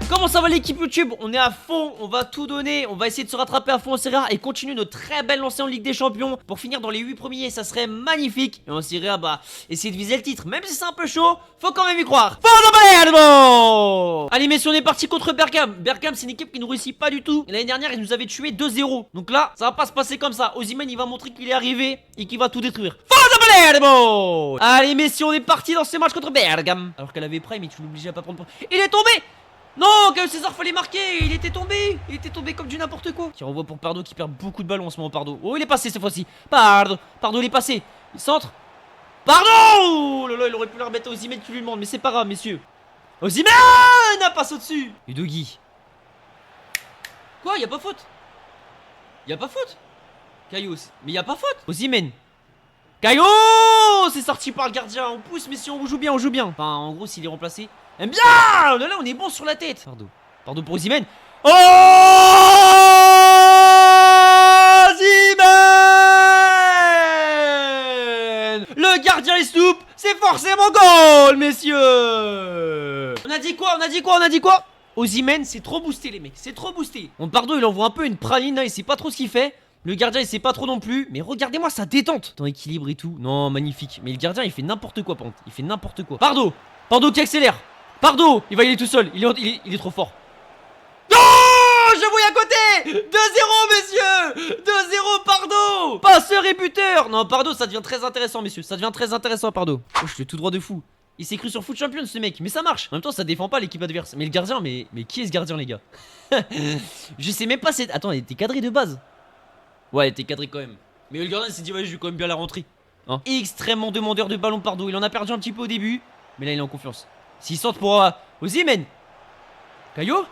Comment ça va l'équipe YouTube? On est à fond, on va tout donner, on va essayer de se rattraper à fond en Serie A et continuer notre très belle lancée en Ligue des Champions pour finir dans les 8 premiers, ça serait magnifique. Et en Serie A, bah, essayer de viser le titre, même si c'est un peu chaud, faut quand même y croire. Allez messieurs, on est parti contre Bergame. Bergame, c'est une équipe qui nous réussit pas du tout. L'année dernière, ils nous avaient tué 2-0. Donc là, ça va pas se passer comme ça. Osimhen, il va montrer qu'il est arrivé et qu'il va tout détruire. Allez messieurs, on est parti dans ce match contre Bergame. Alors qu'elle avait Prime, mais tu l'obligeais à pas prendre. Il est tombé. Non, Caio César, fallait marquer. Il était tombé comme du n'importe quoi. Qui renvoie pour Pardo qui perd beaucoup de ballons en ce moment. Pardo. Oh, il est passé cette fois-ci. Pardo, il est passé. Il centre. Pardo. Oh là là, il aurait pu la remettre à Osimhen qui lui demande, mais c'est pas grave, messieurs. Osimhen passe au-dessus. Udogi. Quoi, y a pas faute? Y a pas faute? Caio, mais y a pas faute. Osimhen. Caio, c'est sorti par le gardien. On pousse, messieurs, on joue bien, on joue bien. Enfin, en gros, s'il est remplacé. Bien. Là, on est bon sur la tête. Pardon pour Osimhen. Oh, Osimhen. Le gardien est souple. C'est forcément goal, messieurs. On a dit quoi? Osimhen, c'est trop boosté, les mecs. C'est trop boosté. Bon, pardon, il envoie un peu une praline. Il sait pas trop ce qu'il fait. Le gardien il sait pas trop non plus. Mais regardez-moi sa détente. Dans équilibre et tout. Non, magnifique. Mais le gardien il fait n'importe quoi, par contre. Il fait n'importe quoi. Pardo qui accélère. Pardo, il va y aller tout seul. Il est trop fort. Non, je vois à côté. 2-0 messieurs. 2-0 Pardo. Passeur et buteur. Non, Pardo ça devient très intéressant, messieurs. Ça devient très intéressant, Pardo. Oh, je fais tout droit de fou. Il s'est cru sur Foot Champions ce mec. Mais ça marche. En même temps ça défend pas l'équipe adverse. Mais le gardien, mais qui est ce gardien, les gars? Je sais même pas. Attends, il était cadré de base. Ouais, il était cadré quand même. Mais le gardien s'est dit, ouais, je vais quand même bien la rentrer. Hein. Extrêmement demandeur de ballon, Pardo. Il en a perdu un petit peu au début. Mais là, il est en confiance. S'il saute pour Osimhen. Caio.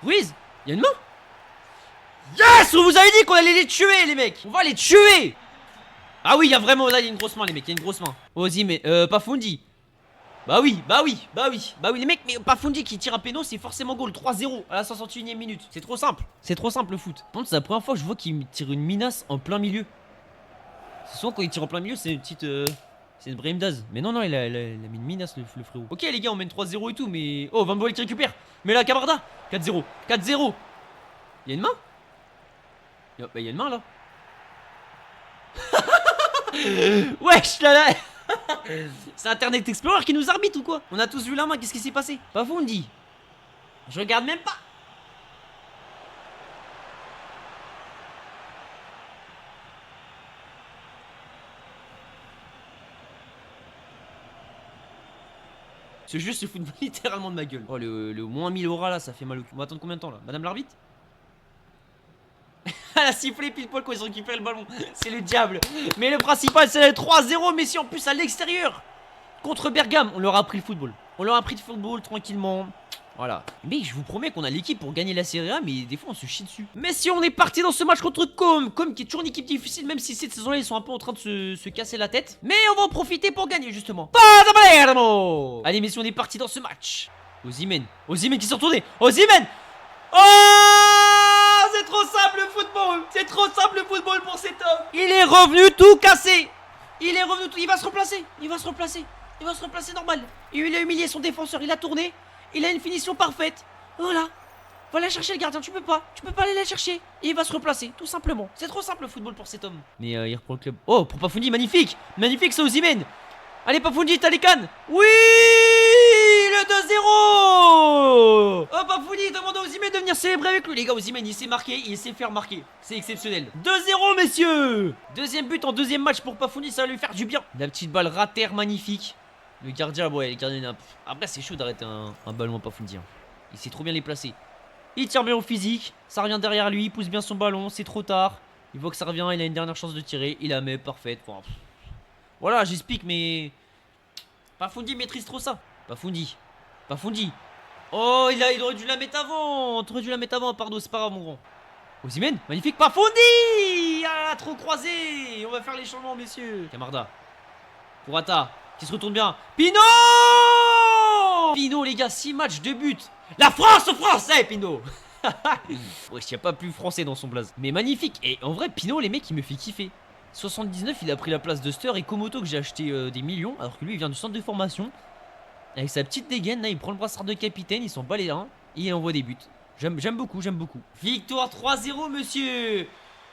Ruiz. Il y a une main. Yes. On vous avait dit qu'on allait les tuer, les mecs. On va les tuer. Ah oui, il y a vraiment. Là, il y a une grosse main, les mecs. Il y a une grosse main. Osimhen. Pafundi. Bah oui, les mecs, mais Pafundi qui tire un péno, c'est forcément goal. 3-0 à la 61e minute. C'est trop simple le foot. Par contre, c'est la première fois que je vois qu'il me tire une minace en plein milieu. C'est souvent quand il tire en plein milieu, c'est une petite. C'est une Brahim Daz. Mais non, il a mis une minace, le frérot. Ok, les gars, on mène 3-0 et tout, mais. Oh, Van Bommel qui récupère. Mais là, Camarda. 4-0. Il y a une main. Bah, il y a une main là. Wesh, là. C'est Internet Explorer qui nous arbitre ou quoi? On a tous vu la main, qu'est-ce qui s'est passé? Pafundi. Je regarde même pas. Ce jeu se fout littéralement de ma gueule. Oh, le moins 1000 aura là, ça fait mal au cul. On va attendre combien de temps là? Madame l'arbitre? Elle a sifflé pile poil quand ils ont récupéré le ballon. C'est le diable. Mais le principal, c'est le 3-0, mais si en plus à l'extérieur. Contre Bergame, on leur a appris le football. On leur a appris le football tranquillement. Voilà. Mais je vous promets qu'on a l'équipe pour gagner la Serie A, mais des fois on se chie dessus. Mais si on est parti dans ce match contre Com qui est toujours une équipe difficile, même si cette saison-là ils sont un peu en train de se casser la tête. Mais on va en profiter pour gagner justement. Allez, mais si on est parti dans ce match. Osimhen qui s'est retourné. Osimhen. Oh, c'est trop simple le football. C'est trop simple le football pour cet homme. Il est revenu tout casser. Il va se replacer. Il va se replacer normal. Il a humilié son défenseur, il a tourné. Il a une finition parfaite. Voilà. Va la chercher le gardien, tu peux pas aller la chercher. Et il va se replacer, tout simplement. C'est trop simple le football pour cet homme. Mais il reprend le club. Oh, pour Pafundi, magnifique. Magnifique, c'est Osimhen. Allez, Pafundi, t'as les cannes. Oui, le 2-0. Oh, Pafundi demande à Osimhen de venir célébrer avec lui. Les gars, Osimhen, il s'est marqué, il sait faire marquer. C'est exceptionnel. 2-0, messieurs. Deuxième but en deuxième match pour Pafundi, ça va lui faire du bien. La petite balle ratée, magnifique. Le gardien, ouais, le gardien. Après, c'est chaud d'arrêter un ballon à Pafundi. Il sait trop bien les placer. Il tire bien au physique. Ça revient derrière lui. Il pousse bien son ballon. C'est trop tard. Il voit que ça revient. Il a une dernière chance de tirer. Il la met parfaite. Enfin, voilà, j'explique, mais. Pafundi maîtrise trop ça. Pafundi. Oh, il aurait dû la mettre avant. Pardon, c'est pas grave, mon grand. Osimhen, magnifique. Pafundi. Ah, trop croisé. On va faire les changements, messieurs. Camarda. Pourata. Qui se retourne bien. Pinot, les gars, 6 matchs, 2 buts. La France aux Français, Pinot. Ouais, il n'y a pas plus français dans son blaze. Mais magnifique. Et en vrai, Pinot, les mecs, il me fait kiffer. 79, il a pris la place de Ster et Komoto que j'ai acheté des millions. Alors que lui, il vient du centre de formation. Avec sa petite dégaine, là, il prend le brassard de capitaine. Ils sont pas les uns. Et il envoie des buts. J'aime beaucoup, j'aime beaucoup. Victoire 3-0, monsieur.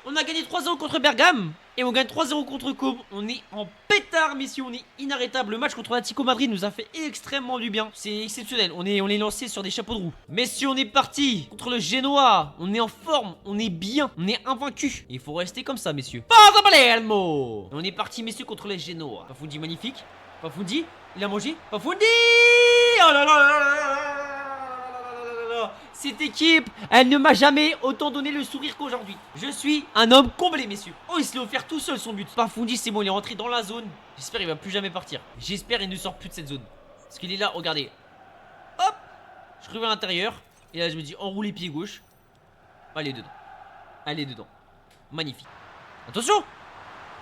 On a gagné 3-0 contre Bergame. Et on gagne 3-0 contre Côme. On est en pétard, messieurs. On est inarrêtable. Le match contre l'Atlético Madrid nous a fait extrêmement du bien. C'est exceptionnel. On est lancé sur des chapeaux de roue. Messieurs, on est parti contre le Genoa. On est en forme. On est bien. On est invaincu. Il faut rester comme ça, messieurs. Pas Palermo. On est parti, messieurs, contre les Genoa. Pafundi, magnifique. Pafundi, il a mangé. Pafundi. Oh là là là là là. Cette équipe, elle ne m'a jamais autant donné le sourire qu'aujourd'hui. Je suis un homme comblé, messieurs. Oh, il se l'est offert tout seul son but. Pafundi, c'est bon, il est rentré dans la zone. J'espère qu'il va plus jamais partir. J'espère qu'il ne sort plus de cette zone. Parce qu'il est là, regardez. Hop, je reviens à l'intérieur. Et là, je me dis, enroulez pied gauche. Allez dedans. Allez dedans. Magnifique. Attention.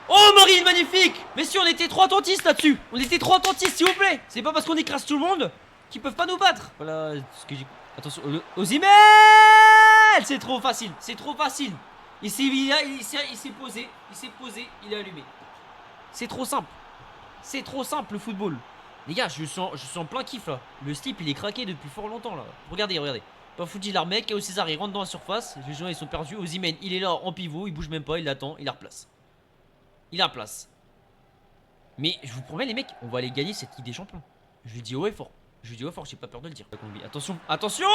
Oh, Marine, magnifique. Messieurs, on était trop attentistes là-dessus. On était trop attentistes, s'il vous plaît. C'est pas parce qu'on écrase tout le monde qu'ils peuvent pas nous battre. Voilà ce que j'ai... Attention, Osimhen. C'est trop facile, c'est trop facile. Il s'est posé, il est allumé. C'est trop simple. C'est trop simple le football. Les gars, je sens plein kiff là. Le slip il est craqué depuis fort longtemps là. Regardez, regardez. Pafundi il remet, Kao César il rentre dans la surface. Les gens ils sont perdus. Osimhen il est là en pivot, il bouge même pas, il l'attend, il la replace. Il la replace. Mais je vous promets les mecs, on va aller gagner cette Ligue des Champions. Je lui dis ouais fort. Je lui dis ouais fort, j'ai pas peur de le dire. Attention, attention.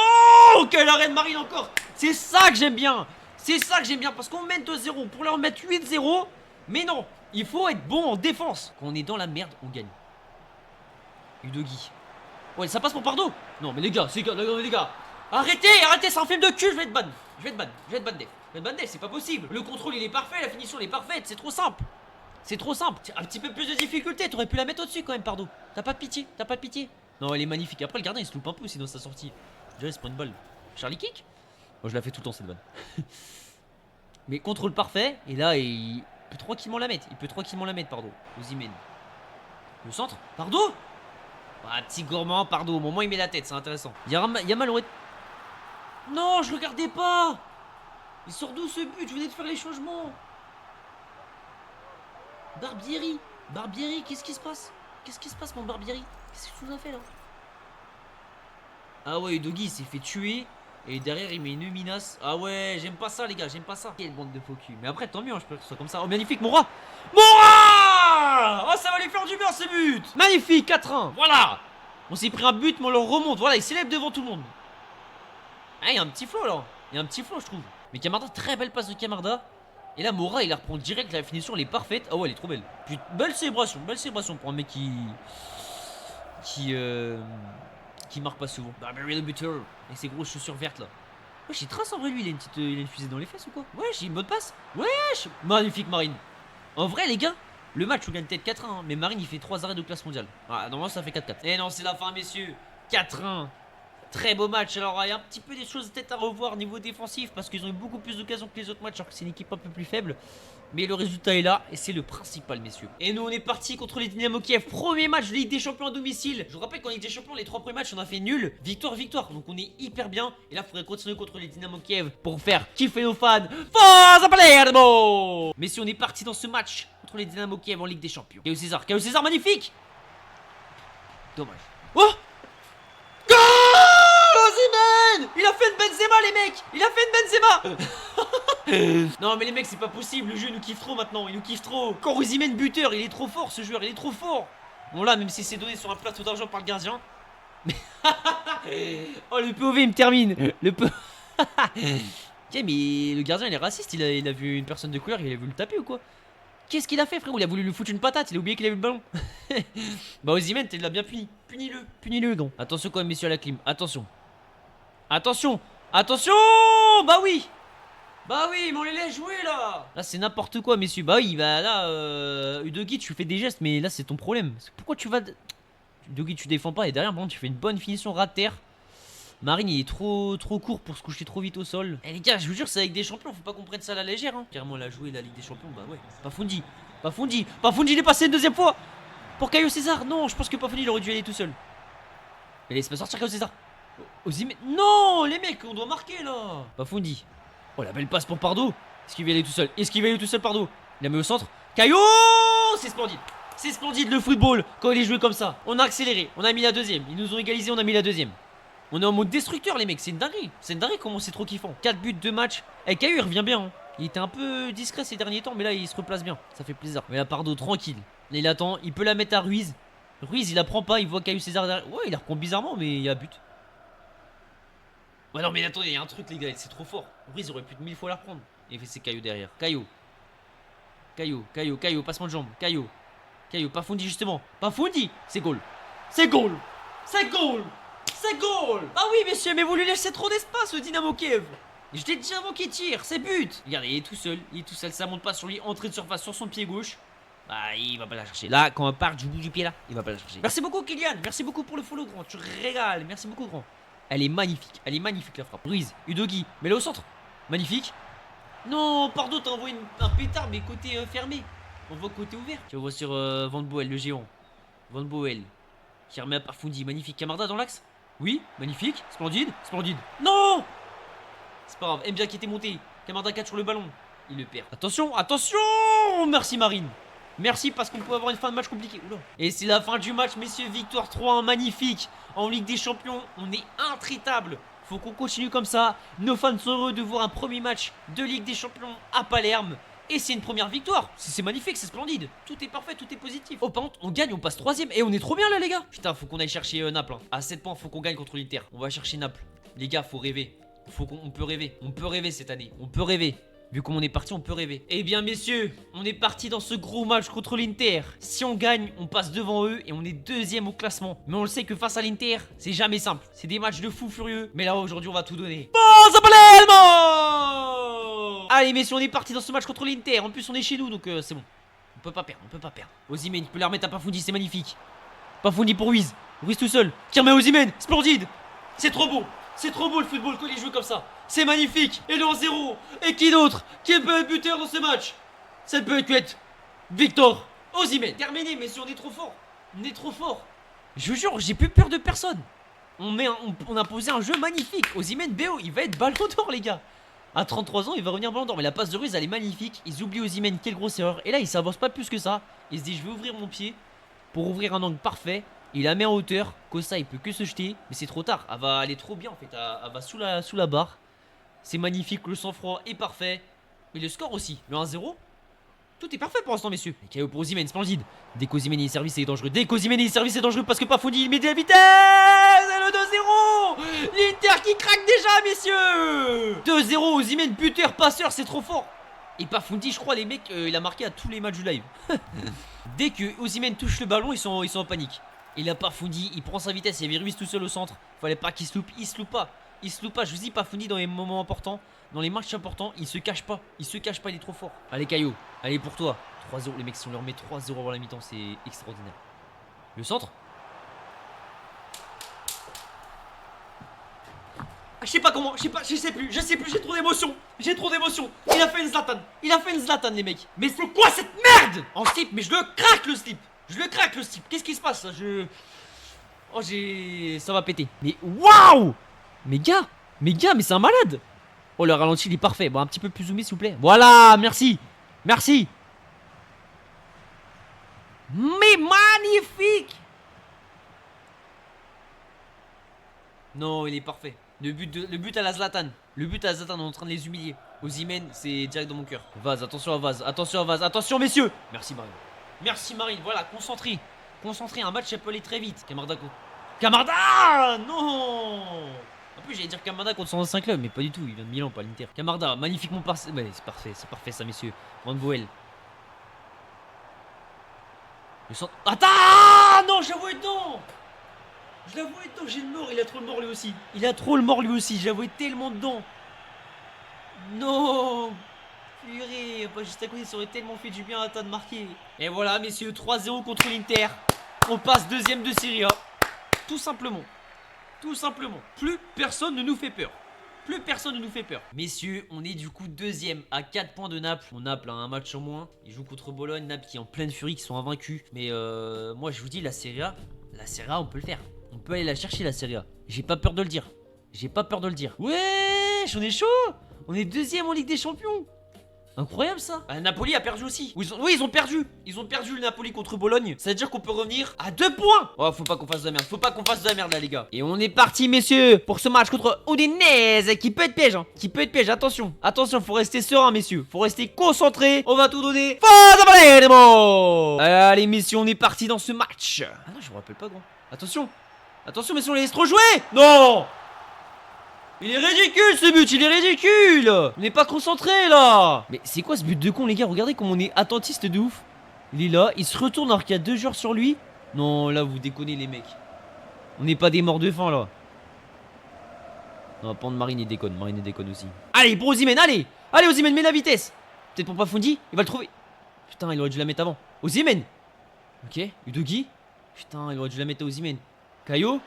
Quel arrêt de Marine encore. C'est ça que j'aime bien. C'est ça que j'aime bien. Parce qu'on mène 2-0 pour leur mettre 8-0. Mais non, il faut être bon en défense. Quand on est dans la merde, on gagne. Udogi. Ouais, ça passe pour Pardo. Non mais les gars, les gars. Arrêtez, c'est un film de cul, je vais être ban. Je vais être ban def. C'est pas possible. Le contrôle il est parfait, la finition elle est parfaite, c'est trop simple. C'est trop simple. Un petit peu plus de difficulté, t'aurais pu la mettre au-dessus quand même, Pardo. T'as pas de pitié. Non, elle est magnifique. Après, le gardien il se loupe un peu aussi dans sa sortie. Je dirais, c'est pas une balle. Charlie Kick. Moi, je la fais tout le temps cette balle. Mais contrôle parfait. Et là, il peut tranquillement la mettre. Pardon. Osimhen. Le centre. Pardo. Ah, petit gourmand, Pardo. Au moment où il met la tête, c'est intéressant. Yamal aurait. Non, je regardais pas. Il sort d'où ce but? Je venais de faire les changements. Barbieri, qu'est-ce qui se passe? Mon Barbieri? Qu'est-ce que tu nous as fait là? Ah ouais, Udogi s'est fait tuer. Et derrière il met une minace. Ah ouais, j'aime pas ça les gars, j'aime pas ça. Quelle bande de faux cul. Mais après tant mieux, je peux que ce soit comme ça. Oh magnifique, Moura. Oh ça va lui faire du bien ce but. Magnifique, 4-1. Voilà. On s'est pris un but mais on le remonte. Voilà, il s'élève devant tout le monde. Ah il y a un petit flow là. Il y a un petit flow je trouve. Mais Camarda, très belle passe de Camarda. Et là Moura il la reprend direct, la finition elle est parfaite. Ah ouais elle est trop belle. Puis, belle célébration pour un mec qui marque pas souvent. Barbieri le buteur. Avec ses grosses chaussures vertes là. Ouais, j'ai trace en vrai lui, il a une fusée dans les fesses ou quoi? Ouais, j'ai une bonne passe. Ouais, magnifique Marine. En vrai les gars, le match on gagne peut-être 4-1 hein, mais Marine il fait 3 arrêts de classe mondiale. Ah normalement ça fait 4-4. Et non, c'est la fin messieurs. 4-1. Très beau match. Alors il y a un petit peu des choses peut-être à revoir niveau défensif parce qu'ils ont eu beaucoup plus d'occasions que les autres matchs alors que c'est une équipe un peu plus faible. Mais le résultat est là et c'est le principal messieurs. Et nous on est parti contre les Dynamo Kiev. Premier match de Ligue des Champions à domicile. Je vous rappelle qu'en Ligue des Champions les 3 premiers matchs on a fait nul. Victoire. Donc on est hyper bien. Et là il faudrait continuer contre les Dynamo Kiev pour faire kiffer nos fans. Forza Palermo. Messieurs on est parti dans ce match contre les Dynamo Kiev en Ligue des Champions. Kao César magnifique. Dommage. Oh Osimhen. Il a fait une Benzema les mecs. Non mais les mecs c'est pas possible. Le jeu il nous kiffe trop maintenant. Il nous kiffe trop. Quand Osimhen buteur, il est trop fort ce joueur. Il est trop fort. Bon là même si c'est donné sur un plateau d'argent par le gardien. Mais oh le POV il me termine. Ok mais le gardien il est raciste. Il a vu une personne de couleur. Il a voulu le taper ou quoi? Qu'est-ce qu'il a fait frérot? Il a voulu lui foutre une patate. Il a oublié qu'il avait le ballon. Bah Osimhen tu l'as bien puni. Punis-le donc. Attention quand même messieurs à la clim. Attention. Bah oui, mais on les laisse jouer là. Là c'est n'importe quoi messieurs. Bah oui, bah là Udogi tu fais des gestes mais là c'est ton problème. Pourquoi tu vas... Udogi tu défends pas et derrière bon tu fais une bonne finition ras de terre. Marine il est trop court pour se coucher trop vite au sol. Eh les gars je vous jure c'est avec des champions, faut pas qu'on prenne ça à la légère hein. Carrément la jouer la Ligue des Champions, bah ouais. Pafundi il est passé une deuxième fois. Pour Kao César, non je pense que Pafundi il aurait dû aller tout seul. Mais laisse pas sortir Kao César. Osimhen, non les mecs on doit marquer là. Pafundi. Oh la belle passe pour Pardo. Est-ce qu'il va aller tout seul? Pardo. Il la met au centre. Caillou. C'est splendide le football quand il est joué comme ça. On a accéléré, on a mis la deuxième. Ils nous ont égalisé, on a mis la deuxième. On est en mode destructeur les mecs, c'est une dinguerie. C'est une dinguerie comment c'est trop kiffant. 4 buts, 2 matchs. Et Caillou il revient bien hein. Il était un peu discret ces derniers temps, mais là il se replace bien. Ça fait plaisir. Mais la Pardo tranquille. Là, il attend, il peut la mettre à Ruiz. Ruiz il la prend pas, il voit Caillou César derrière. Ouais il la reprend bizarrement mais il y a but. Ouais non mais attendez, il y a un truc les gars, c'est trop fort. Ruiz aurait pu de 1000 fois la reprendre. Et il fait ses Caillou derrière. Caillou, passement de jambe. Caillou, pas Fundi justement. Pas Fundi. C'est goal. C'est goal. C'est goal. C'est goal. Ah oui messieurs, mais vous lui laissez trop d'espace au Dynamo Kiev. Je t'ai dit avant qu'il tire, c'est but. Regardez, il est tout seul, ça monte pas sur lui. Entrée de surface sur son pied gauche. Bah il va pas la chercher. Là quand on part du bout du pied là, il va pas la chercher. Merci beaucoup Kylian, merci beaucoup pour le follow grand. Tu régales, merci beaucoup grand. Elle est magnifique la frappe. Ruiz, Udogi, mets-le au centre. Magnifique. Non, pardon, t'as envoyé un pétard, mais côté fermé. On voit côté ouvert. Tu vois sur Van Boel, le géant. Van Boel. Qui remet à Parfundi. Magnifique. Camarda dans l'axe. Oui, magnifique. Splendide. Non. C'est pas grave. Mbia qui était monté. Camarda 4 sur le ballon. Il le perd. Attention. Merci Marine. Merci parce qu'on peut avoir une fin de match compliquée. Oula. Et c'est la fin du match, messieurs. Victoire 3-1, magnifique. En Ligue des Champions, on est intraitable. Faut qu'on continue comme ça. Nos fans sont heureux de voir un premier match de Ligue des Champions à Palerme. Et c'est une première victoire. C'est magnifique, c'est splendide. Tout est parfait, tout est positif. Oh, par contre, on gagne, on passe 3ème. Et on est trop bien là, les gars. Putain, faut qu'on aille chercher Naples. Hein. À 7 points, faut qu'on gagne contre l'Inter. On va chercher Naples. Les gars, faut rêver. On peut rêver. On peut rêver cette année. On peut rêver. Vu comme on est parti, on peut rêver. Eh bien, messieurs, on est parti dans ce gros match contre l'Inter. Si on gagne, on passe devant eux et on est 2ème au classement. Mais on le sait que face à l'Inter, c'est jamais simple. C'est des matchs de fou furieux. Mais là, aujourd'hui, on va tout donner. Bon, Palermo! Allez, messieurs, on est parti dans ce match contre l'Inter. En plus, on est chez nous, donc c'est bon. On peut pas perdre. Osimhen, il peut la remettre à Pafundi, c'est magnifique. Pafundi pour Ruiz. Ruiz tout seul. Qui remet Osimhen. Splendide. C'est trop beau. C'est trop beau le football quand il joue comme ça. C'est magnifique. Et le 1-0. Et qui d'autre qui peut être buteur dans ce match? Ça peut être Victor Osimhen. Terminé, messieurs, on est trop fort. Je vous jure, j'ai plus peur de personne. On a posé un jeu magnifique. Osimhen, BO, il va être ballon d'or, les gars. À 33 ans, il va revenir ballon d'or. Mais la passe de Ruiz, elle est magnifique. Ils oublient Osimhen, quelle grosse erreur. Et là, il s'avance pas plus que ça. Il se dit, je vais ouvrir mon pied pour ouvrir un angle parfait. Il la met en hauteur. Kosa, il peut que se jeter. Mais c'est trop tard. Elle va aller trop bien, en fait. Elle va sous la barre. C'est magnifique. Le sang-froid est parfait. Et le score aussi. Le 1-0. Tout est parfait pour l'instant, messieurs. Et KO pour Osimhen, splendide. Dès qu'Osimhen est servi, c'est dangereux. Parce que Pafundi, il met de la vitesse. Et le 2-0. L'Inter qui craque déjà, messieurs. 2-0. Osimhen, buteur, passeur, c'est trop fort. Et Pafundi, je crois, les mecs, il a marqué à tous les matchs du live. Dès que Osimhen touche le ballon, ils sont en panique. Il a Pafundi, il prend sa vitesse. Il y avait Ruiz tout seul au centre. Fallait pas qu'il se loupe. Il se loupe pas. Je vous dis, Pafundi, dans les moments importants, dans les matchs importants, il se cache pas. Il est trop fort. Allez, Caillou. Allez, pour toi. 3-0. Les mecs, si on leur met 3-0 avant la mi-temps, c'est extraordinaire. Le centre. Je sais pas comment. Je sais plus. J'ai trop d'émotions. Il a fait une Zlatan. Les mecs. Mais c'est quoi cette merde? En slip, mais je le craque le slip. Qu'est-ce qui se passe là? Oh, ça va péter. Mais waouh! Mais gars, mais c'est un malade. Oh, le ralenti, il est parfait. Bon, un petit peu plus zoomé, s'il vous plaît. Voilà, merci. Mais magnifique. Non, il est parfait. Le but à la Zlatan. On est en train de les humilier. Osimhen, c'est direct dans mon cœur. Vaz, attention à Vaz. Attention, messieurs. Merci, Marine. Voilà, concentré. Un match, ça peut aller très vite. Camarda, non. En plus, j'allais dire Camarda contre son ancien club, mais pas du tout. Il vient de Milan, pas l'Inter. Camarda, magnifiquement passé. Ouais, c'est parfait ça, messieurs. Van Boel. Le centre. Attends, non, j'avoue dedans. J'ai le mort. Il a trop le mort lui aussi. J'avoue tellement dedans. Non. Purée, pas juste à côté, ça aurait tellement fait du bien à de marquer. Et voilà, messieurs, 3-0 contre l'Inter. On passe 2ème de Serie A. Tout simplement. Plus personne ne nous fait peur. Messieurs, on est du coup 2ème à 4 points de Naples. Naples a un match en moins. Ils jouent contre Bologne. Naples qui est en pleine furie, qui sont invaincus. Mais moi, je vous dis, la Serie A, on peut le faire. On peut aller la chercher, la Serie A. J'ai pas peur de le dire. Ouais, j'en ai chaud. On est 2ème en Ligue des Champions. Incroyable ça. Napoli a perdu aussi. Oui, ils ont perdu. Ils ont perdu le Napoli contre Bologne. Ça veut dire qu'on peut revenir à 2 points. Oh, faut pas qu'on fasse de la merde. Faut pas qu'on fasse de la merde là, les gars. Et on est parti, messieurs, pour ce match contre Udinese qui peut être piège. Hein. Qui peut être piège. Attention. Attention, faut rester serein, messieurs. Faut rester concentré. On va tout donner. Allez, messieurs, on est parti dans ce match. Ah non, je me rappelle pas, gros. Attention. Attention, messieurs, on les laisse trop jouer. Non. Il est ridicule ce but, il est ridicule. On n'est pas concentré là. Mais c'est quoi ce but de con, les gars? Regardez comme on est attentiste de ouf. Il est là, il se retourne alors qu'il y a 2 joueurs sur lui. Non, là vous déconnez les mecs. On n'est pas des morts de faim là. Non, Pande Marine il déconne aussi. Allez, pour Osimhen, allez. Allez Osimhen, mets la vitesse. Peut-être pour Pafundi, il va le trouver. Putain, il aurait dû la mettre avant. Osimhen. Ok, Udogi. Putain, il aurait dû la mettre à Osimhen. Caillot.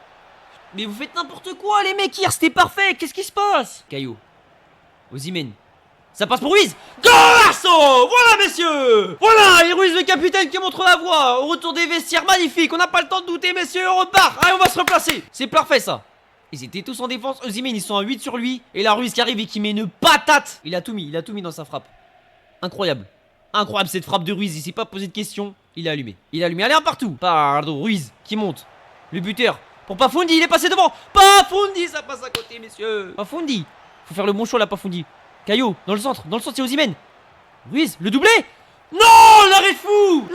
Mais vous faites n'importe quoi les mecs hier, c'était parfait. Qu'est-ce qui se passe? Caillot. Osimhen. Ça passe pour Ruiz. Golasso. Voilà messieurs. Voilà, et Ruiz le capitaine qui montre la voie. Au retour des vestiaires, magnifique. On n'a pas le temps de douter messieurs, on repart. Allez, on va se replacer. C'est parfait ça. Ils étaient tous en défense. Osimhen, ils sont à 8 sur lui. Et la Ruiz qui arrive et qui met une patate. Il a tout mis dans sa frappe. Incroyable. Incroyable cette frappe de Ruiz, il s'est pas posé de questions. Il a allumé. Allez un partout. Pardon, Ruiz qui monte. Le buteur. Pour Pafundi, il est passé devant. Pafundi, ça passe à côté, messieurs. Pafundi. Faut faire le bon choix là, Pafundi. Caillot, dans le centre, c'est Osimhen. Ruiz, le doublé. Non, l'arrêt de fou.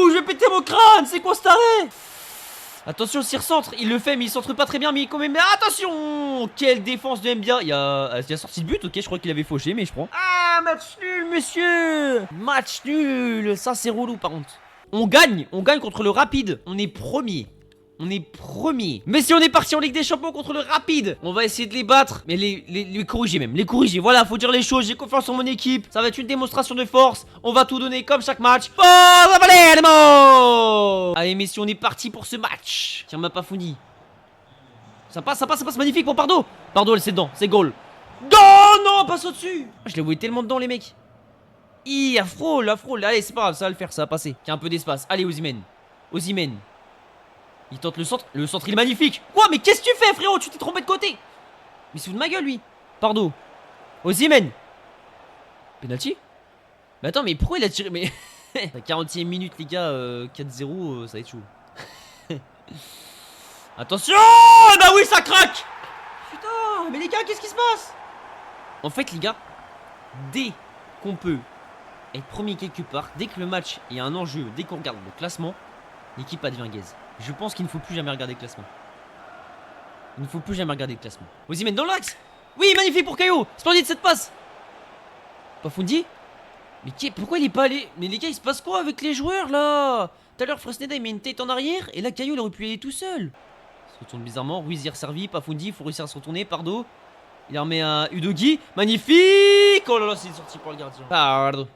Je vais péter mon crâne. C'est quoi cet arrêt? Attention, s'il recentre, il le fait, mais il centre pas très bien. Mais quand même, mais attention. Quelle défense de Mbia. Il a sorti le but, ok, je crois qu'il avait fauché, mais je prends. Ah, match nul, monsieur. Match nul. Ça, c'est relou, par contre. On gagne contre le Rapide. On est premier. Mais si on est parti en Ligue des Champions contre le Rapide, on va essayer de les battre. Mais les corriger même. Les corriger. Voilà, faut dire les choses. J'ai confiance en mon équipe. Ça va être une démonstration de force. On va tout donner comme chaque match. Allez, messieurs, on est parti pour ce match. Tiens, m'a pas fourni. Ça passe magnifique pour Pardo. Pardo, elle c'est dedans. C'est goal. Non, passe au-dessus. Je les voyais tellement dedans, les mecs. La frôle. Allez, c'est pas grave, ça va le faire, ça va passer. Il y a un peu d'espace. Allez, Osimhen. Il tente le centre. Le centre, il est magnifique. Quoi? Mais qu'est-ce que tu fais, frérot? Tu t'es trompé de côté. Mais c'est de ma gueule, lui. Pardon. Osimhen. Penalty? Mais attends, mais pourquoi il a tiré? Mais. La 40e minute, les gars. 4-0, ça va être chaud. Attention! Bah oui, ça craque! Putain, mais les gars, qu'est-ce qui se passe? En fait, les gars, dès qu'on peut être premier quelque part, dès que le match est un enjeu, dès qu'on regarde le classement, l'équipe devient gaze. Je pense qu'il ne faut plus jamais regarder le classement. Osimhen dans l'axe. Oui, magnifique pour Caillot. Splendide cette passe. Pafundi. Mais pourquoi il est pas allé? Mais les gars, il se passe quoi avec les joueurs là? Tout à l'heure, Fresneda il met une tête en arrière. Et là, Caillot il aurait pu y aller tout seul. Il se retourne bizarrement. Ruiz y resservi. Pafundi, il faut réussir à se retourner. Pardo. Il remet un Udogi. Magnifique. Oh là là, c'est sorti pour le gardien. Pardo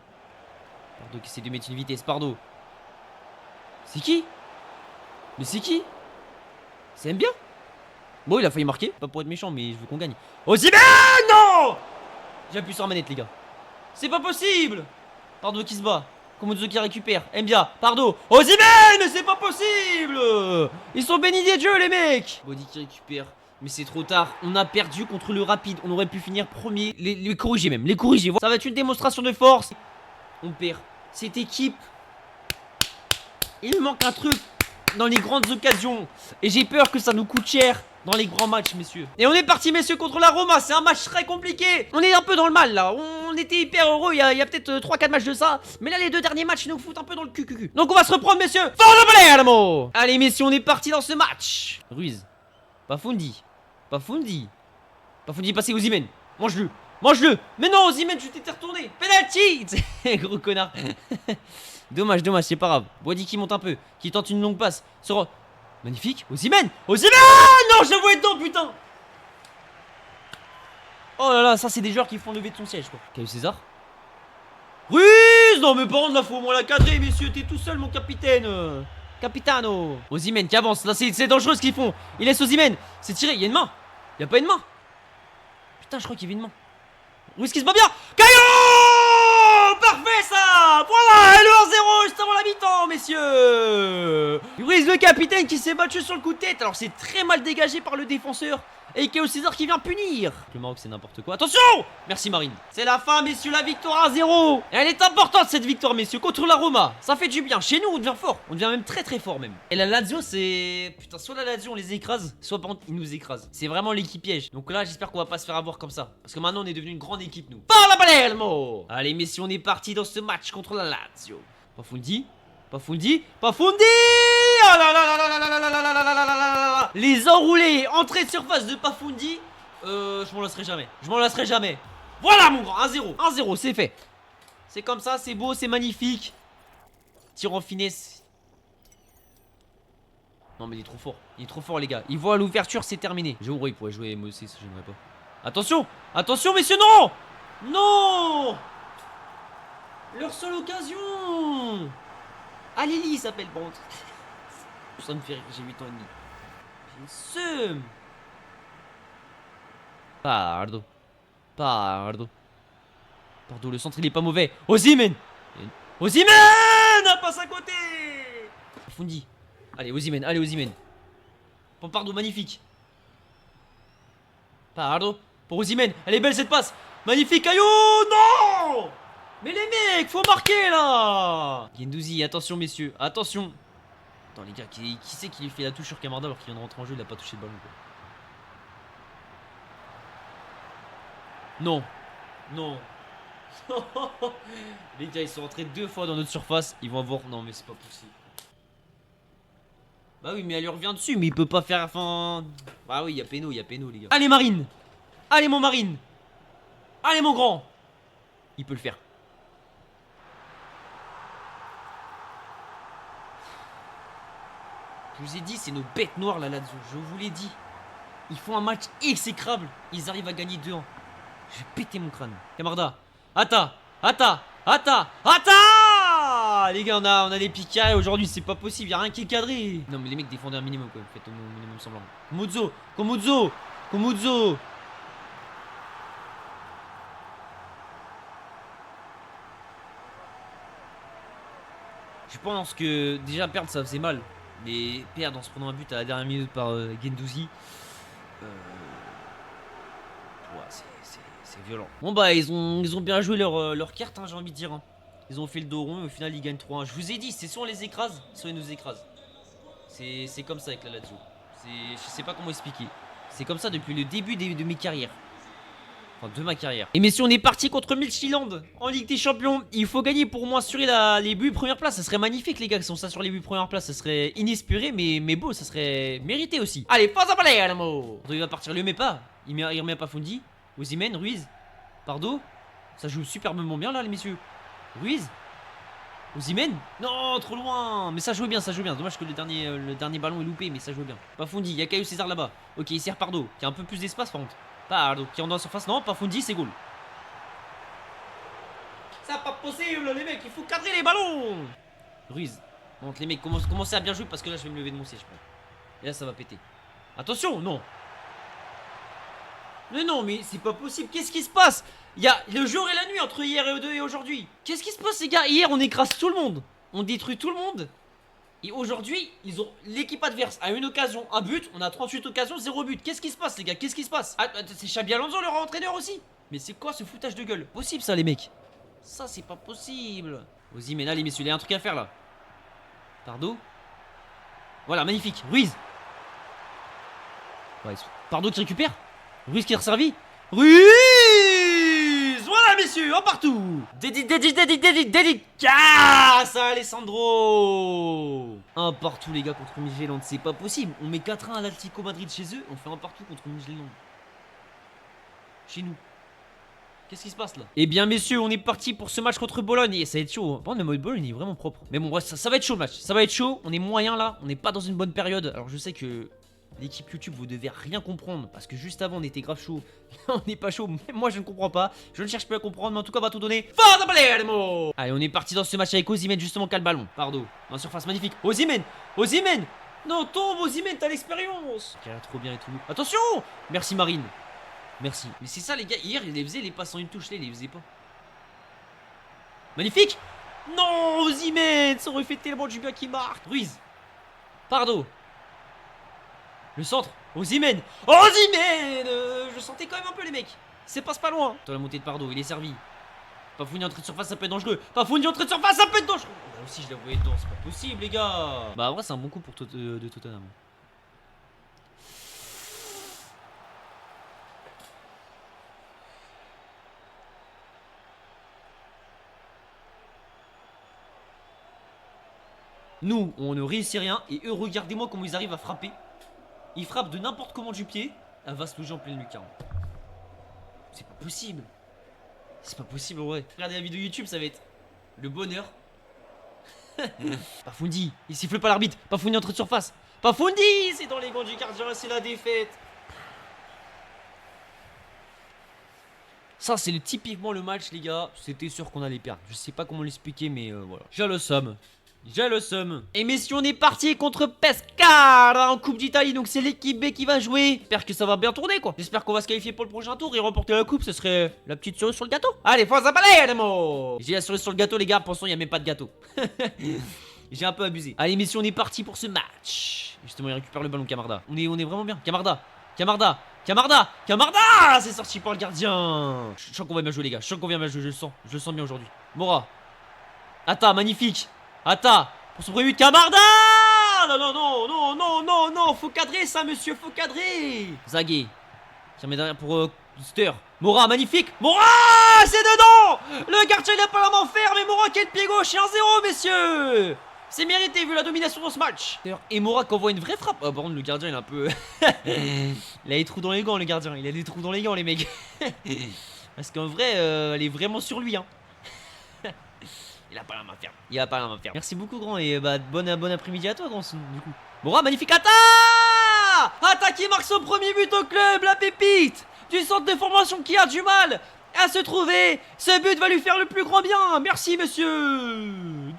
qui essaie de mettre une vitesse. Pardo. C'est qui? Mais c'est qui? C'est bien. Bon, il a failli marquer. Pas pour être méchant, mais je veux qu'on gagne. Osimhen, non! J'appuie sur la manette, les gars. C'est pas possible. Pardo qui se bat. Komodzo qui récupère. Mbia. Pardo. Osimhen, mais c'est pas possible. Ils sont bénis des dieux, les mecs. Body qui récupère. Mais c'est trop tard. On a perdu contre le Rapide. On aurait pu finir premier. Les corriger même. Ça va être une démonstration de force. On perd. Cette équipe. Il me manque un truc dans les grandes occasions. Et j'ai peur que ça nous coûte cher dans les grands matchs, messieurs. Et on est parti, messieurs, contre la Roma. C'est un match très compliqué. On est un peu dans le mal, là. On était hyper heureux il y a peut-être 3-4 matchs de ça. Mais là, les 2 derniers matchs, ils nous foutent un peu dans le cul. Donc, on va se reprendre, messieurs. Allez, messieurs, on est parti dans ce match. Ruiz. Pafundi, passez Osimhen. Mange-le. Mais non, Osimhen, tu t'étais retourné. Penalty. Gros connard. Dommage, c'est pas grave. Boadi qui monte un peu, qui tente une longue passe. Magnifique. Osimhen. Non, je le vois dedans, putain. Oh là là, ça c'est des joueurs qui font lever de son siège, quoi. Caillou César. Ruiz. Non, mais par contre, là, faut au moins la cadrer, messieurs. T'es tout seul, mon capitaine. Capitano. Osimhen qui avance. Là, c'est dangereux ce qu'ils font. Il laisse Osimhen. C'est tiré. Il y a une main. Il y a pas une main. Putain, je crois qu'il y avait une main. Ruiz qui se bat bien. Caillou. Parfait, ça. Voilà, et le 1-0 juste avant la mi-temps, messieurs. Ruiz, le capitaine, qui s'est battu sur le coup de tête. Alors, c'est très mal dégagé par le défenseur. Et Keo César qui vient punir. Le Maroc, c'est n'importe quoi. Attention! Merci, Marine. C'est la fin, messieurs, la victoire 1-0. Et elle est importante, cette victoire, messieurs, contre la Roma. Ça fait du bien. Chez nous, on devient fort. On devient même très, très fort, même. Et la Lazio, c'est... Putain, soit la Lazio, on les écrase, soit par contre, ils nous écrasent. C'est vraiment l'équipe piège. Donc là, j'espère qu'on va pas se faire avoir comme ça. Parce que maintenant, on est devenu une grande équipe, nous. Par la Palermo. Allez, messieurs, on est parti dans ce match contre la Lazio. Pafundi. Pafundi. Pafundi. Oh là là là là là là là là là là là là là. Les enroulés, entrée de surface de Pafundi. Je m'en lasserai jamais. Je m'en lasserai jamais. Voilà mon grand, 1-0. 1-0, c'est fait. C'est comme ça, c'est beau, c'est magnifique. Tir en finesse. Non mais il est trop fort. Il est trop fort les gars. Il voit l'ouverture, c'est terminé. J'aurais, il pourrait jouer MOC, ça j'aimerais pas. Attention. Attention messieurs, non. Non. Leur seule occasion. Alili il s'appelle bon. Ça me fait rire, j'ai 8 ans et demi. J'ai une seum. Pardo. Pardo. Pardo, le centre il est pas mauvais. Osimhen. Osimhen. Passe à côté. Fundi. Allez, Osimhen, allez, Osimhen. Pour Pardo, magnifique. Pardo. Pour Osimhen. Elle est belle cette passe. Magnifique, Caillou. Non. Mais les mecs, faut marquer là. Guendouzi, attention messieurs, attention. Attends les gars, qui c'est qui lui fait la touche sur Camarda alors qu'il vient de rentrer en jeu, il a pas touché le ballon quoi. Non. Non. Les gars, ils sont rentrés 2 fois dans notre surface. Ils vont avoir... Non mais c'est pas possible. Bah oui mais elle lui revient dessus. Mais il peut pas faire... Enfin... Bah oui, il y a péno les gars. Allez Marine. Allez mon Marine. Allez mon grand. Il peut le faire. Je vous ai dit, c'est nos bêtes noires là là-dessus. Je vous l'ai dit. Ils font un match exécrable. Ils arrivent à gagner 2-1. Je vais péter mon crâne. Camarda. Atta. Les gars, on a des picards aujourd'hui, c'est pas possible. Y'a rien qui est cadré. Non, mais les mecs défendaient un minimum quoi. Faites au minimum semblant. Komuzzo. Je pense que déjà perdre ça faisait mal. Mais perdre en se prenant un but à la dernière minute par Guendouzi, ouais, c'est violent. Bon bah ils ont bien joué leur carte hein, j'ai envie de dire hein. Ils ont fait le dos rond et au final ils gagnent 3-1. Je vous ai dit, c'est soit on les écrase, soit ils nous écrasent. C'est comme ça avec la Lazio. Je sais pas comment expliquer. C'est comme ça depuis le début de mes carrières. Enfin, de ma carrière. Et messieurs, on est parti contre Midtjylland en Ligue des Champions. Il faut gagner pour moi assurer les buts première place. Ça serait magnifique, les gars, qui sont ça sur les buts première place. Ça serait inespéré, mais beau. Ça serait mérité aussi. Allez, pas à Palermo. Il va partir, il le met pas. Il remet pas Fundi. Osimhen, Ruiz. Pardo. Ça joue superbement bien là, les messieurs. Ruiz. Osimhen. Non, trop loin. Mais ça jouait bien, Dommage que le dernier ballon est loupé, mais ça jouait bien. Pas Fundi, il y a Caio César là-bas. Ok, il sert Pardo, qui a un peu plus d'espace par contre. Pardo qui est dans la surface, non, pas Fundi, c'est goal. C'est pas possible, les mecs, il faut cadrer les ballons. Ruiz. Bon, les mecs, commencez à bien jouer parce que là, je vais me lever de mon siège. Et là, ça va péter. Attention, non. Mais non, mais c'est pas possible. Qu'est-ce qui se passe? Il y a le jour et la nuit entre hier et aujourd'hui. Qu'est-ce qui se passe, les gars? Hier, on écrase tout le monde. On détruit tout le monde. Et aujourd'hui, ils ont l'équipe adverse a une occasion, un but. On a 38 occasions, 0 but. Qu'est-ce qui se passe, les gars? Qu'est-ce qui se passe? Ah, c'est Xabi Alonso, leur entraîneur aussi. Mais c'est quoi ce foutage de gueule? Possible ça, les mecs? Ça, c'est pas possible. Osimhen, là, les messieurs, il y a un truc à faire là. Pardo. Voilà, magnifique. Ruiz. Ouais, Pardo qui récupère. Ruiz qui est resservi. Ruiz. Voilà, messieurs, en partout. Dédicace à Alessandro. Un partout, les gars, contre Midtjylland. C'est pas possible. On met 4-1 à l'Atlético Madrid chez eux. On fait un partout contre Midtjylland. Chez nous. Qu'est-ce qui se passe là? Eh bien, messieurs, on est parti pour ce match contre Bologne. Et ça va être chaud. Par contre, le mode Bologne, il est vraiment propre. Mais bon, ça va être chaud le match. Ça va être chaud. On est moyen là. On n'est pas dans une bonne période. Alors, je sais que l'équipe YouTube, vous devez rien comprendre. Parce que juste avant, on était grave chaud. On n'est pas chaud. Même moi, je ne comprends pas. Je ne cherche plus à comprendre. Mais en tout cas, on va tout donner. Forza Palermo. Allez, on est parti dans ce match avec Osimhen, justement, qui a le ballon. Pardo. Dans la surface magnifique. Osimhen. Osimhen. Non, tombe, Osimhen, t'as l'expérience. Qui a l'air trop bien et tout. Attention. Merci, Marine. Merci. Mais c'est ça, les gars. Hier, il les faisait les passes en une touche. Là, il les faisait pas. Magnifique. Non, Osimhen, ça aurait fait tellement du bien qu'il marque. Ruiz. Pardo. Le centre. Osimhen. Osimhen. Je sentais quand même un peu les mecs. C'est passe pas loin. Dans la montée de Pardo, il est servi. Pafouni entrée de surface, ça peut être dangereux. Pafouni entrée de surface, ça peut être dangereux. Là aussi, je la voyais dedans, c'est pas possible, les gars. Bah, en vrai, c'est un bon coup pour de Tottenham. Nous, on ne réussit rien. Et eux, regardez-moi comment ils arrivent à frapper. Ils frappent de n'importe comment du pied. Elle va se loger en pleine lucarne. C'est pas possible. C'est pas possible, en vrai. Regardez la vidéo YouTube, ça va être le bonheur. Pafundi, il siffle pas l'arbitre. Pafundi entrée de surface. Pafundi, c'est dans les gants du gardien, c'est la défaite. Ça, c'est typiquement le match, les gars. C'était sûr qu'on allait perdre. Je sais pas comment l'expliquer, mais voilà. J'ai le seum. J'ai le seum. Et messieurs, on est parti contre Pescara en Coupe d'Italie. Donc c'est l'équipe B qui va jouer. J'espère que ça va bien tourner, quoi. J'espère qu'on va se qualifier pour le prochain tour et remporter la coupe. Ce serait la petite cerise sur le gâteau. Allez, forza Palermo. J'ai la cerise sur le gâteau, les gars. Pensons, il n'y a même pas de gâteau. J'ai un peu abusé. Allez, messieurs, on est parti pour ce match. Justement, il récupère le ballon, Camarda. On est vraiment bien. Camarda. Camarda. Camarda. Camarda. C'est sorti par le gardien. Je sens qu'on va bien jouer, les gars. Je sens qu'on va bien jouer. Je le sens bien aujourd'hui. Mora. Atta, magnifique. Atta, pour son premier but, Camarda. Non, non, non, non, non, non, non. Faut cadrer ça, monsieur, faut cadrer. Zagué, qui remet derrière pour Ster. Mora, magnifique. Mora, c'est dedans. Le gardien, il a pas la main ferme. Mais Mora qui est le pied gauche et 1-0, messieurs. C'est mérité vu la domination dans ce match. Et Mora qui envoie une vraie frappe. Oh, par contre, le gardien, il est un peu... il a des trous dans les gants, le gardien. Il a des trous dans les gants, les mecs. Parce qu'en vrai, elle est vraiment sur lui, hein. Il a pas la main ferme. Il a pas la main ferme. Merci beaucoup, grand. Et bah, bon après-midi à toi, grand. Du coup. Mora, magnifique. Atta. Atta qui marque son premier but au club. La pépite du centre de formation qui a du mal à se trouver. Ce but va lui faire le plus grand bien. Merci, monsieur.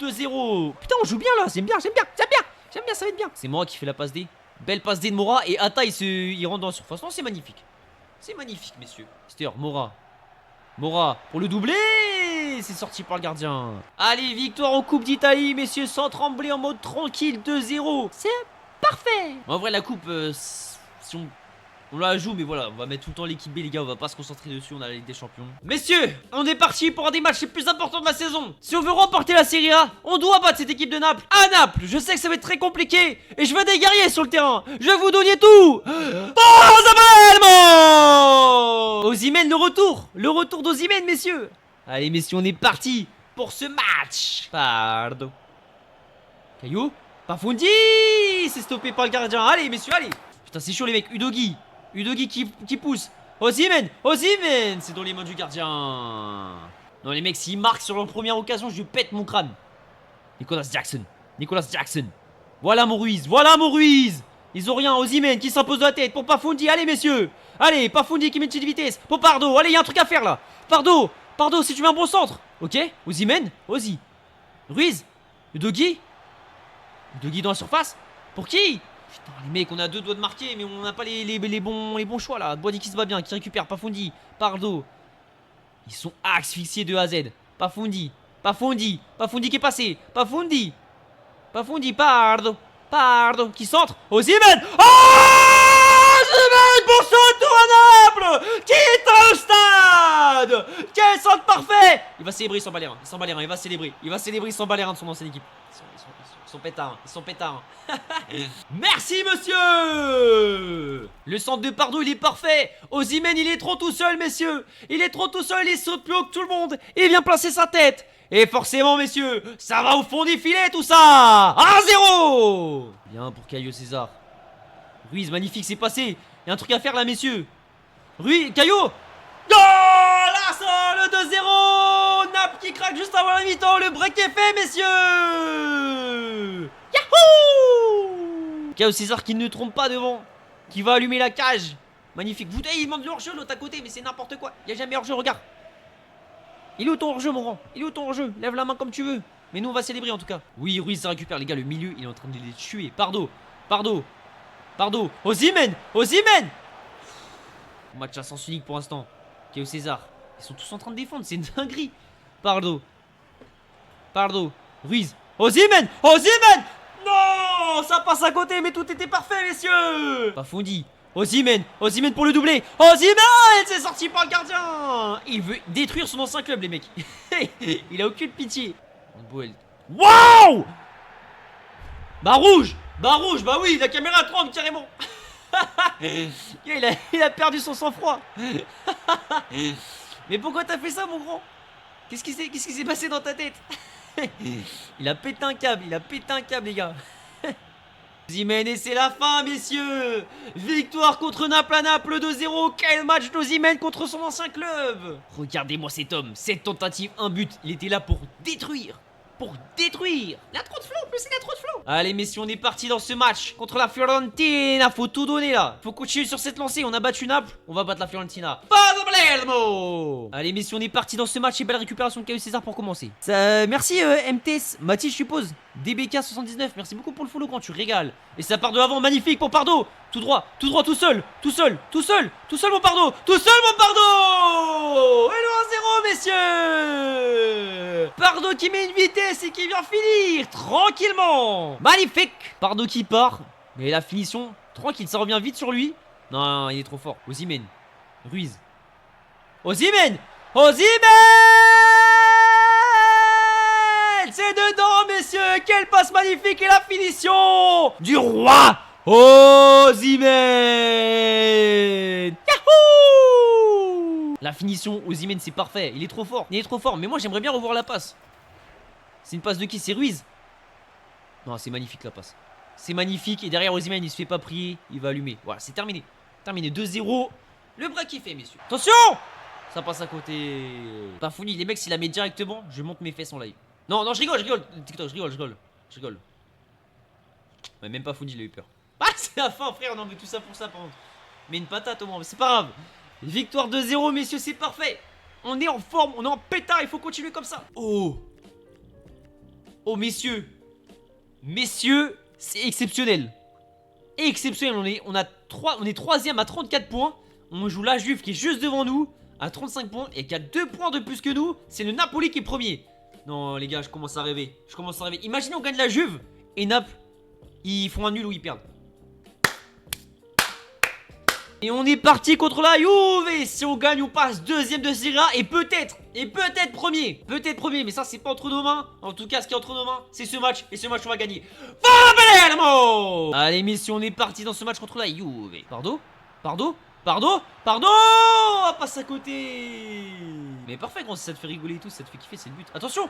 2-0. Putain, on joue bien là. J'aime bien, j'aime bien, j'aime bien. J'aime bien, ça va être bien. C'est Mora qui fait la passe D. Belle passe D de Mora. Et Atta, il rentre dans la surface. Non, c'est magnifique. C'est magnifique, messieurs. C'était Mora. Mora pour le doublé. C'est sorti par le gardien. Allez, victoire en Coupe d'Italie, messieurs, sans trembler, en mode tranquille, 2-0. C'est parfait. En vrai, la coupe, si on la joue, mais voilà, on va mettre tout le temps l'équipe B, les gars. On va pas se concentrer dessus, on a la Ligue des Champions. Messieurs, on est parti pour un des matchs les plus importants de la saison. Si on veut remporter la Serie A, on doit battre cette équipe de Naples. À Naples, je sais que ça va être très compliqué. Et je veux des guerriers sur le terrain. Je vais vous donner tout. Osimhen, le retour d'Osimhen, messieurs. Allez, messieurs, on est parti pour ce match. Pardo. Caillou. Pafundi. C'est stoppé par le gardien. Allez, messieurs, allez. Putain, c'est chaud, les mecs. Udogi qui pousse. Osimhen. C'est dans les mains du gardien. Non, les mecs, s'ils marquent sur leur première occasion, je pète mon crâne. Nicolas Jackson. Voilà mon Ruiz. Ils ont rien. Osimhen qui s'impose de la tête pour Pafundi. Allez, messieurs. Allez, Pafundi qui met une petite vitesse. Pour Pardo. Allez, il y a un truc à faire là. Pardo, si tu mets un bon centre. Ok, Osimhen, Ruiz, Udogi dans la surface. Pour qui? Putain, les mecs, on a deux doigts de marquer, mais on n'a pas les bons choix là. Boadi qui se bat bien, qui récupère. Pafundi, Pardo. Ils sont asphyxiés de A à Z. Pafundi qui est passé. Pafundi, Pardo qui centre. Osimhen. Osimhen pour son retour à Naples. Quitte le stade. Quel centre parfait. Il va célébrer sans balérin. Il va célébrer sans balérin de son ancienne équipe. Ils sont pétards. Merci, monsieur. Le centre de Pardo, il est parfait. Osimhen, il est trop tout seul, messieurs. Il saute plus haut que tout le monde. Il vient placer sa tête. Et forcément, messieurs, ça va au fond des filets, tout ça. 1-0. Bien pour Caio César. Ruiz, magnifique, c'est passé. Il y a un truc à faire là, messieurs. Ruiz, Caio. Le 2-0. Naples qui craque juste avant la mi-temps. Le break est fait, messieurs. Yahoo. Caio César qui ne trompe pas devant. Qui va allumer la cage. Magnifique. Il demande le hors-jeu, l'autre à côté, mais c'est n'importe quoi. Il n'y a jamais hors-jeu, regarde. Il est où ton hors-jeu, mon grand? Lève la main comme tu veux. Mais nous, on va célébrer en tout cas. Oui, Ruiz ça récupère, les gars. Le milieu, il est en train de les tuer. Pardo. Osimhen. Match à sens unique pour l'instant. Caio César. Ils sont tous en train de défendre. C'est une dinguerie. Pardo. Pardo. Ruiz. Osimhen. Osimhen. Non, ça passe à côté, mais tout était parfait, messieurs. Pafundi. Osimhen. Osimhen pour le doubler. Osimhen, c'est sorti par le gardien. Il veut détruire son ancien club, les mecs. Il a aucune pitié. Waouh. Bah rouge, bah oui, la caméra tremble carrément. il a perdu son sang-froid. Mais pourquoi t'as fait ça, mon grand? Qu'est-ce qui s'est passé dans ta tête? Il a pété un câble, les gars. Osimhen, et c'est la fin, messieurs. Victoire contre Naples à Naples 2-0. Quel match d'Osimhen contre son ancien club. Regardez-moi cet homme, 7 tentatives, 1 but. Il était là pour détruire. Il a trop de flow, en plus il a trop de flow. Allez messieurs, on est parti dans ce match contre la Fiorentina. Faut tout donner là. Faut continuer sur cette lancée. On a battu Naples, on va battre la Fiorentina. Pas de Palermo. Allez messieurs, on est parti dans ce match. Et belle récupération de Caio César pour commencer. Merci MTS, Mathis je suppose. DBK79, merci beaucoup pour le follow quand tu régales. Et ça part de l'avant, magnifique pour Pardo. Tout droit, tout seul mon Pardo. Et le 1-0 messieurs. Pardo qui met une vitesse et qui vient finir tranquillement. Magnifique. Pardo qui part. Mais la finition, tranquille, ça revient vite sur lui. Non, il est trop fort. Osimhen. Ruiz. Osimhen. C'est dedans, messieurs. Quelle passe magnifique et la finition du roi Osimhen. Yahoo. La finition Osimhen, c'est parfait. Il est trop fort. Mais moi, j'aimerais bien revoir la passe. C'est une passe de qui? C'est Ruiz. Non, c'est magnifique la passe. C'est magnifique. Et derrière Osimhen, il se fait pas prier. Il va allumer. Voilà, c'est terminé. 2-0. Le bras qui fait, messieurs. Attention. Ça passe à côté. Pas fini. Les mecs, s'il la met directement, je monte mes fesses en live. Non, je rigole. TikTok, je rigole. Ouais, même pas Foundi, il a eu peur. Ah, c'est la fin, frère. Non, mais tout ça pour ça, par contre. Mais une patate au moins, mais c'est pas grave. Victoire 2-0, messieurs, c'est parfait. On est en forme, on est en pétard, il faut continuer comme ça. Oh, messieurs, c'est exceptionnel. On est troisième à 34 points. On joue la Juve qui est juste devant nous à 35 points et qui a 2 points de plus que nous. C'est le Napoli qui est premier. Non, les gars, je commence à rêver. Imaginez, on gagne la Juve et Naples, ils font un nul ou ils perdent. Et on est parti contre la Juve. Si on gagne, on passe deuxième de Serie A et peut-être premier. Mais ça, c'est pas entre nos mains. En tout cas, ce qui est entre nos mains, c'est ce match. Et ce match, on va gagner. Allez, messieurs, on est parti dans ce match contre la Juve. Pardo. Ah, passe à côté. Mais parfait, quand ça te fait rigoler et tout, ça te fait kiffer, c'est le but. Attention.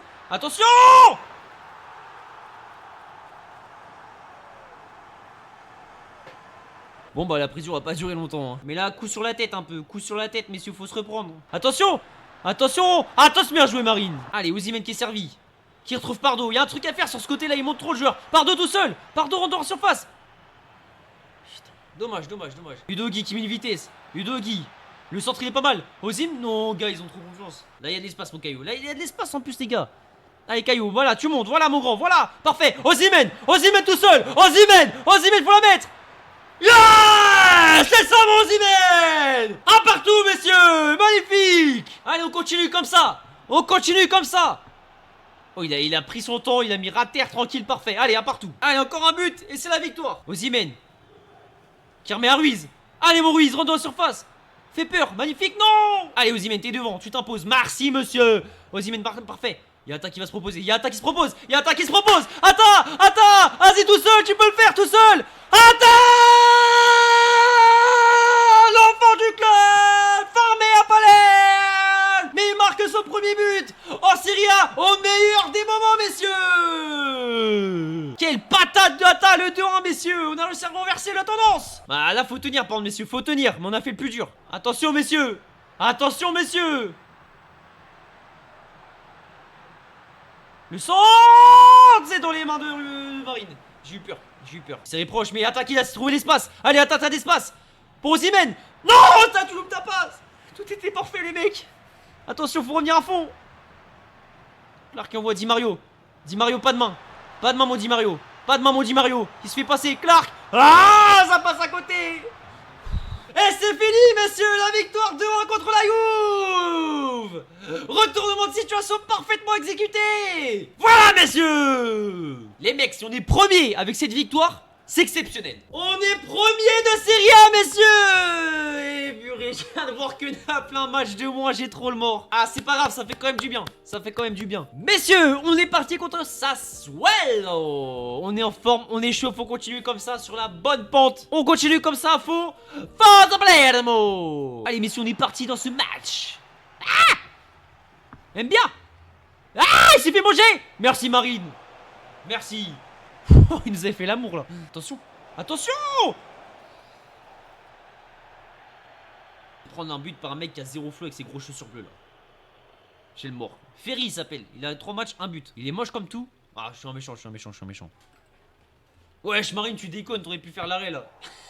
Bon bah la prison va pas durer longtemps hein. Mais là coup sur la tête un peu. Coup sur la tête messieurs, faut se reprendre. Attention. Bien joué Marine. Allez, Osimhen qui est servi. Qui retrouve Pardo. Il y a un truc à faire sur ce côté là, il monte trop le joueur. Pardo tout seul. Pardo rentre en surface. Putain, dommage. Udogi qui met une vitesse. Udogi. Le centre il est pas mal. Osim, non gars, ils ont trop confiance. Là il y a de l'espace mon Caillou. Là il y a de l'espace en plus les gars. Allez Caillou, voilà, tu montes. Voilà mon grand, voilà. Parfait. Osimhen tout seul. Osimhen, faut la mettre. Yeah, c'est ça mon Osimhen. Un partout messieurs. Magnifique. Allez, on continue comme ça. Oh, il a pris son temps. Il a mis à terre, tranquille, parfait. Allez, un partout. Allez, encore un but. Et c'est la victoire. Osimhen qui remet à Ruiz. Allez mon Ruiz, rentre dans la surface. Fais peur, magnifique, non. Allez Osimhen, t'es devant, tu t'imposes. Merci monsieur. Osimhen, parfait. Il y a un attaque qui va se proposer. Attends. Vas-y tout seul, tu peux le faire tout seul. Attends. L'enfant du club formé à Palerme. Mais il marque son premier but en Serie A au meilleur des moments messieurs. Quelle patate de Atta, le 2-1 messieurs. On a réussi à renverser la tendance. Bah là faut tenir par contre messieurs, faut tenir. Mais on a fait le plus dur. Attention messieurs. Le centre, c'est dans les mains de Marine. J'ai eu peur. C'est proche, mais Atta qui a trouvé l'espace. Allez, Atta, t'as d'espace. Pour Osimhen. Non, tu loupes ta passe. Tout était parfait, les mecs. Attention, faut revenir à fond. Clark qui envoie Di Mario. Pas de main mon Di Mario. Il se fait passer. Clark. Ah, ça passe à côté. Et c'est c'est fini, messieurs. La victoire 2-1 contre la Juve. Retournement de situation parfaitement exécuté. Voilà, messieurs. Les mecs, si on est premier avec cette victoire, c'est exceptionnel. On est premier de Serie A, messieurs. Et purée, je viens de voir que Naples un match de moins, j'ai trop le mort. Ah, c'est pas grave, ça fait quand même du bien. Ça fait quand même du bien. Messieurs, on est parti contre Sassuolo. On est en forme, on est chaud, faut continuer comme ça sur la bonne pente. On continue comme ça, faut Forza Palermo. Allez, messieurs, on est parti dans ce match. Ah, aime bien. Ah, il s'est fait manger. Merci, Marine. Merci. Oh, il nous avait fait l'amour là. Attention, attention. Prendre un but par un mec qui a zéro flow avec ses gros chaussures bleues là. J'ai le mort. Ferry il s'appelle. Il a 3 matchs, 1 but. Il est moche comme tout. Ah, je suis un méchant, je suis un méchant, je suis un méchant. Wesh, Marine, tu déconnes, t'aurais pu faire l'arrêt là.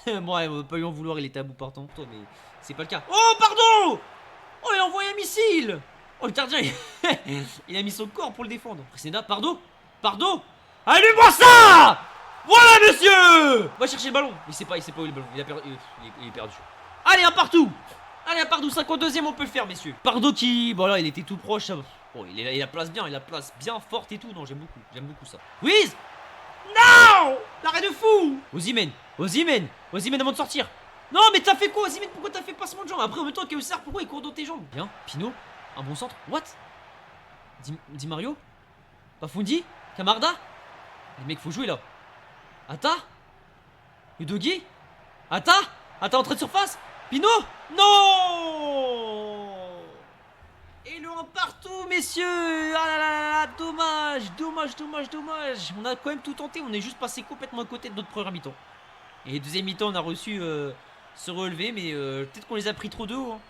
Bon, ouais, on va pas lui en vouloir, il était à bout partant. Toi, mais c'est pas le cas. Oh, pardon. Oh, il a envoyé un missile. Oh, le gardien, il a mis son corps pour le défendre. Presneda, pardon. Pardon. Allume-moi ça. Voilà, monsieur. Va chercher le ballon. Il sait pas où est le ballon. Il est perdu. Allez, un partout. Allez, un partout. 52e, on peut le faire, messieurs. Pardo qui... Bon, là, il était tout proche. Ça... Oh, il la place bien. Il la place bien forte et tout. Non, j'aime beaucoup. J'aime beaucoup ça. Wiz. Non. L'arrêt de fou. Osimhen. Osimhen. Osimhen avant de sortir. Non, mais t'as fait quoi, Osimhen? Pourquoi t'as fait passement de jambes? Après, en même temps, Keussar, pourquoi il court dans tes jambes? Bien. Pinot. Un bon centre. What? Di Mario. Pafundi. Camarda. Les mecs, faut jouer là. Atta. Udogi. Atta. Atta, entrée de surface. Pinot. Non. Et le 1 partout, messieurs. Ah là là là là. Dommage. Dommage, dommage, dommage. On a quand même tout tenté. On est juste passé complètement à côté de notre première mi-temps. Et deuxième mi-temps, on a reçu se relever. Mais peut-être qu'on les a pris trop de haut. Hein.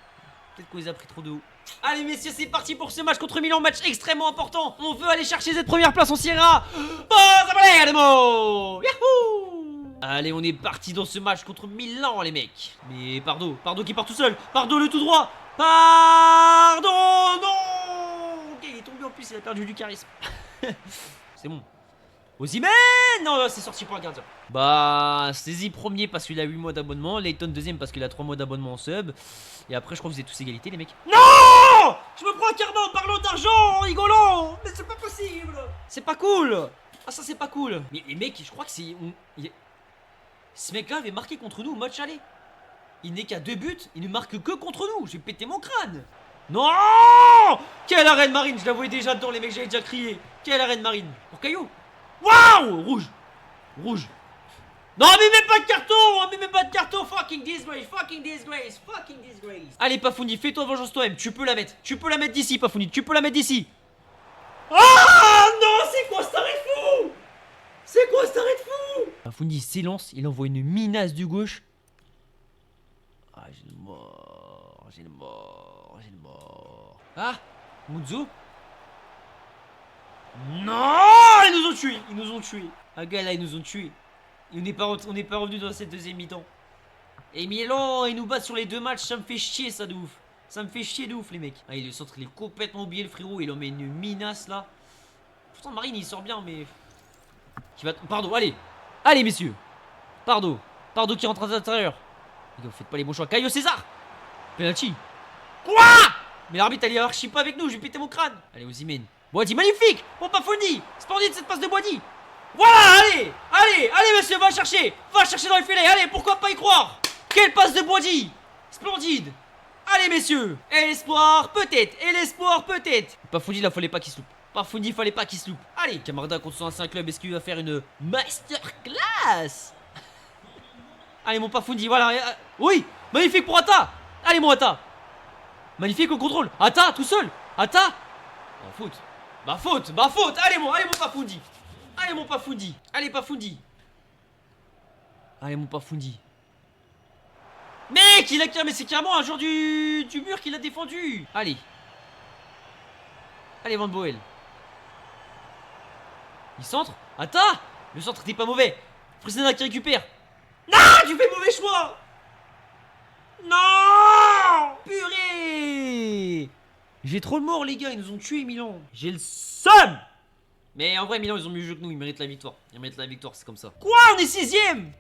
Peut-être qu'on les a pris trop de haut. Allez, messieurs, c'est parti pour ce match contre Milan. Match extrêmement important. On veut aller chercher cette première place en Sierra. Forza Palermo. Yahoo. Allez, on est parti dans ce match contre Milan, les mecs. Mais Pardo qui part tout seul. Pardo, le tout droit. Pardo, non. Ok, il est tombé en plus, il a perdu du charisme. C'est bon. Osimhen. Non, c'est sorti pour un gardien. Bah, Stézy premier parce qu'il a 8 mois d'abonnement. Layton deuxième parce qu'il a 3 mois d'abonnement en sub. Et après, je crois que vous êtes tous égalité, les mecs. Non. Je me prends un carton en parlant d'argent, en rigolant. Mais c'est pas possible. C'est pas cool. Ah, ça, c'est pas cool. Mais les mecs, je crois que c'est... Ce mec-là avait marqué contre nous au match aller. Il n'est qu'à 2 buts, il ne marque que contre nous. J'ai pété mon crâne. Non. Quelle arène marine. Je la voyais déjà dedans, les mecs, j'avais déjà crié. Quelle arène marine. Pour Caillou. Waouh. Rouge. Rouge. Non, mais mets pas de carton. Mais mets pas de carton. Fucking disgrace. Fucking disgrace. Fucking disgrace. Allez, Pafundi, fais-toi vengeance toi-même. Tu peux la mettre. Tu peux la mettre d'ici, Pafundi. Tu peux la mettre d'ici. Ah non, c'est quoi cet arrêt fou? C'est quoi cet arrêt de fou? Pafundi s'élance, il envoie une minace du gauche. Ah, j'ai le mort. J'ai le mort. J'ai le mort. Ah, Muzzo. Non, ils nous ont tués. Ils nous ont tués. Ah, gars, là, ils nous ont tués. On n'est pas revenu dans cette deuxième mi-temps. Et Milan, ils nous battent sur les 2 matchs. Ça me fait chier, ça de ouf. Ça me fait chier de ouf, les mecs. Ah, le centre, il est complètement oublié, le frérot. Il en met une minace là. Pourtant, Marine, il sort bien, mais. Pardon, allez. Allez, messieurs. Pardon qui rentre à l'intérieur. Vous faites pas les bons choix. Caio César. Penalty. Quoi? Mais l'arbitre, elle est archi pas avec nous. Je vais péter mon crâne. Allez, Osimhen. Boadi, magnifique. Bon, Pafundi. Splendide cette passe de Boadi. Voilà, allez. Allez, monsieur, va chercher dans les filets. Allez, pourquoi pas y croire? Quelle passe de Boadi. Splendide. Allez, messieurs. Et l'espoir, peut-être. Pafundi, là, fallait pas qu'il se loupe. Pafundi, fallait pas qu'il se loupe. Allez, Camarda contre son ancien club. Est-ce qu'il va faire une masterclass? Allez, mon Pafundi, voilà. Oui, magnifique pour Atta. Allez, mon Atta. Magnifique au contrôle. Atta, tout seul. Atta. Ma faute. Allez, mon Pafundi. Allez, mon Pafundi. Mec, mais c'est carrément un joueur du mur qui l'a défendu. Allez, Van Boel. Il centre. Atta. Le centre n'était pas mauvais. Fresneda qui récupère. Non, tu fais mauvais choix. Non. Purée. J'ai trop le mort, les gars. Ils nous ont tués, Milan. J'ai le seum. Mais en vrai, Milan, ils ont mieux joué que nous. Ils méritent la victoire. C'est comme ça. Quoi? On est 6ème.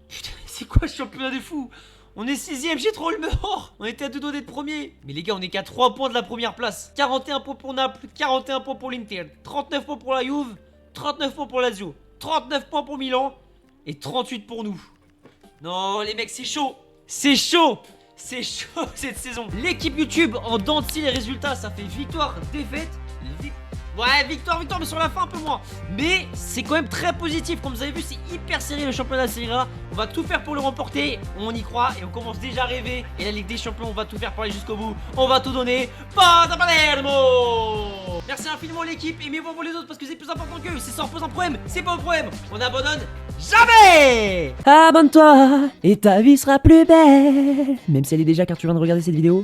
Putain, c'est quoi ce championnat de fou? On est 6ème, j'ai trop le mort. On était à 2 doigts d'être premier. Mais les gars, on est qu'à 3 points de la première place. 41 points pour Naples, 41 points pour l'Inter, 39 points pour la Juve, 39 points pour Lazio, 39 points pour Milan et 38 pour nous. Non les mecs, c'est chaud. C'est chaud. C'est chaud cette saison. L'équipe YouTube en dents de scie, les résultats, ça fait victoire, défaite. Ouais, victoire, mais sur la fin un peu moins. Mais c'est quand même très positif. Comme vous avez vu, c'est hyper serré le championnat Serie A. On va tout faire pour le remporter. On y croit et on commence déjà à rêver. Et la Ligue des Champions, on va tout faire pour aller jusqu'au bout. On va tout donner. Forza Palermo! Merci infiniment l'équipe. Aimez-vous les autres parce que c'est plus important qu'eux. Si ça en pose un problème, c'est pas un problème. On abandonne jamais! Abonne-toi et ta vie sera plus belle. Même si elle est déjà car tu viens de regarder cette vidéo.